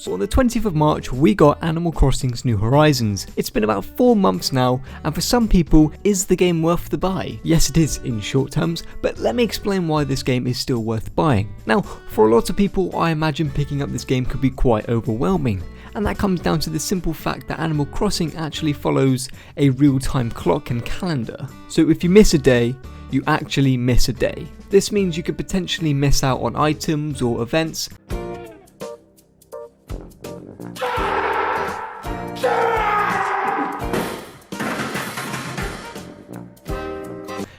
So on the 20th of March, we got Animal Crossing's New Horizons. It's been about 4 months now, and for some people, is the game worth the buy? Yes, it is in short terms, but let me explain why this game is still worth buying. Now, for a lot of people, I imagine picking up this game could be quite overwhelming. And that comes down to the simple fact that Animal Crossing actually follows a real-time clock and calendar. So if you miss a day, you actually miss a day. This means you could potentially miss out on items or events.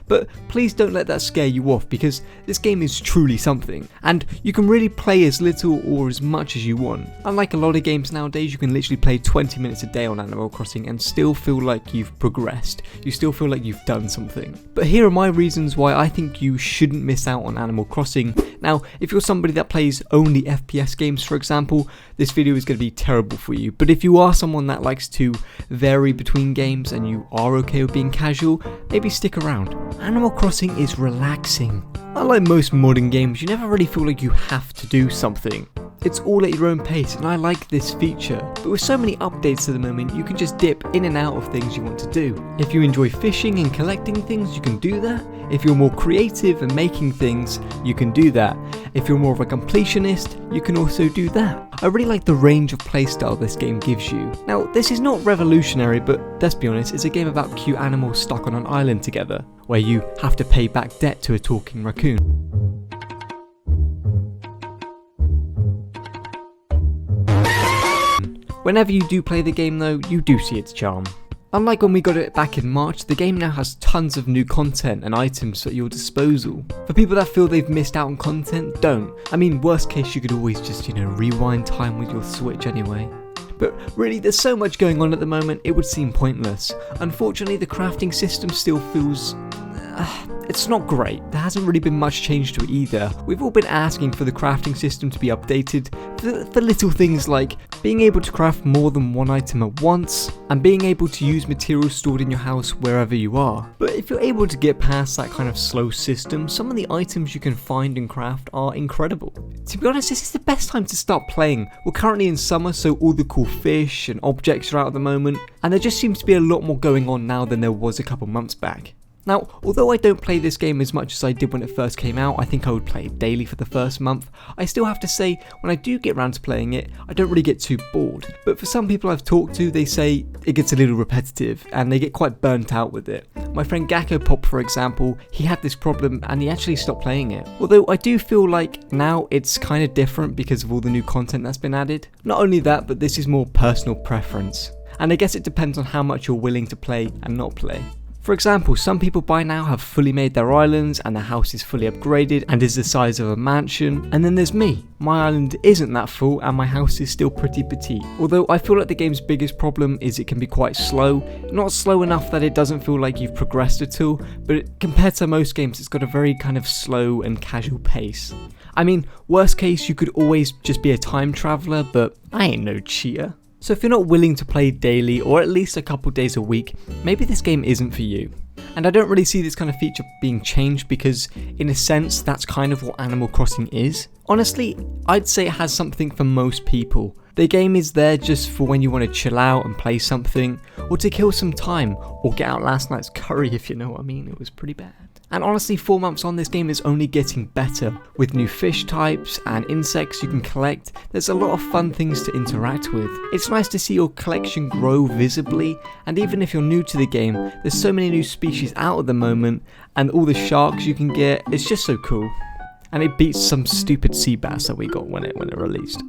But please don't let that scare you off, because this game is truly something, and you can really play as little or as much as you want. Unlike a lot of games nowadays, you can literally play 20 minutes a day on Animal Crossing and still feel like you've progressed, you still feel like you've done something. But here are my reasons why I think you shouldn't miss out on Animal Crossing. Now, if you're somebody that plays only FPS games, for example, this video is going to be terrible for you. But if you are someone that likes to vary between games and you are okay with being casual, maybe stick around. Animal Crossing is relaxing. Unlike most modern games, you never really feel like you have to do something. It's all at your own pace, and I like this feature. But with so many updates at the moment, you can just dip in and out of things you want to do. If you enjoy fishing and collecting things, you can do that. If you're more creative and making things, you can do that. If you're more of a completionist, you can also do that. I really like the range of playstyle this game gives you. Now, this is not revolutionary, but let's be honest, it's a game about cute animals stuck on an island together, where you have to pay back debt to a talking raccoon. Whenever you do play the game though, you do see its charm. Unlike when we got it back in March, the game now has tons of new content and items at your disposal. For people that feel they've missed out on content, don't. I mean, worst case you could always just, rewind time with your Switch anyway. But really, there's so much going on at the moment, it would seem pointless. Unfortunately, the crafting system still feels... it's not great. There hasn't really been much change to it either. We've all been asking for the crafting system to be updated for little things like being able to craft more than one item at once and being able to use materials stored in your house wherever you are. But if you're able to get past that kind of slow system, some of the items you can find and craft are incredible. To be honest, this is the best time to start playing. We're currently in summer, so all the cool fish and objects are out at the moment, and there just seems to be a lot more going on now than there was a couple months back. Now, although I don't play this game as much as I did when it first came out, I think I would play it daily for the first month, I still have to say, when I do get around to playing it, I don't really get too bored. But for some people I've talked to, they say it gets a little repetitive, and they get quite burnt out with it. My friend Gakkopop, for example, he had this problem and he actually stopped playing it. Although I do feel like now it's kind of different because of all the new content that's been added. Not only that, but this is more personal preference. And I guess it depends on how much you're willing to play and not play. For example, some people by now have fully made their islands and their house is fully upgraded and is the size of a mansion, and then there's me. My island isn't that full and my house is still pretty petite. Although I feel like the game's biggest problem is it can be quite slow. Not slow enough that it doesn't feel like you've progressed at all, but compared to most games it's got a very kind of slow and casual pace. I mean, worst case you could always just be a time traveller, but I ain't no cheater. So if you're not willing to play daily or at least a couple days a week, maybe this game isn't for you. And I don't really see this kind of feature being changed because, in a sense, that's kind of what Animal Crossing is. Honestly, I'd say it has something for most people. The game is there just for when you want to chill out and play something, or to kill some time, or get out last night's curry if you know what I mean, it was pretty bad. And honestly, 4 months on, this game is only getting better. With new fish types and insects you can collect, there's a lot of fun things to interact with. It's nice to see your collection grow visibly, and even if you're new to the game, there's so many new species out at the moment, and all the sharks you can get, it's just so cool. And it beats some stupid sea bass that we got when it released.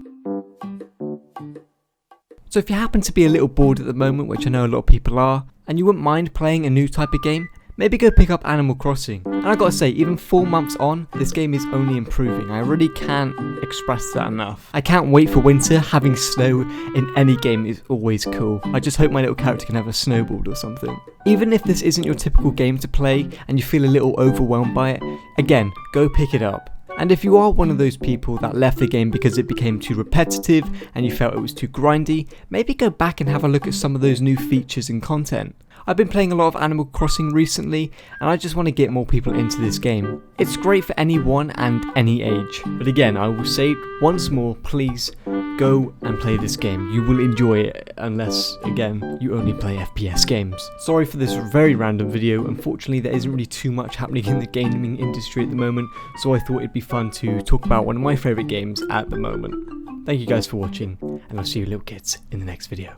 So if you happen to be a little bored at the moment, which I know a lot of people are, and you wouldn't mind playing a new type of game, maybe go pick up Animal Crossing. And I gotta say, even 4 months on, this game is only improving. I really can't express that enough. I can't wait for winter. Having snow in any game is always cool. I just hope my little character can have a snowboard or something. Even if this isn't your typical game to play and you feel a little overwhelmed by it, again, go pick it up. And if you are one of those people that left the game because it became too repetitive and you felt it was too grindy, maybe go back and have a look at some of those new features and content. I've been playing a lot of Animal Crossing recently, and I just want to get more people into this game. It's great for anyone and any age, but again, I will say it once more, please go and play this game. You will enjoy it, unless, again, you only play FPS games. Sorry for this very random video. Unfortunately, there isn't really too much happening in the gaming industry at the moment, so I thought it'd be fun to talk about one of my favourite games at the moment. Thank you guys for watching, and I'll see you little kids in the next video.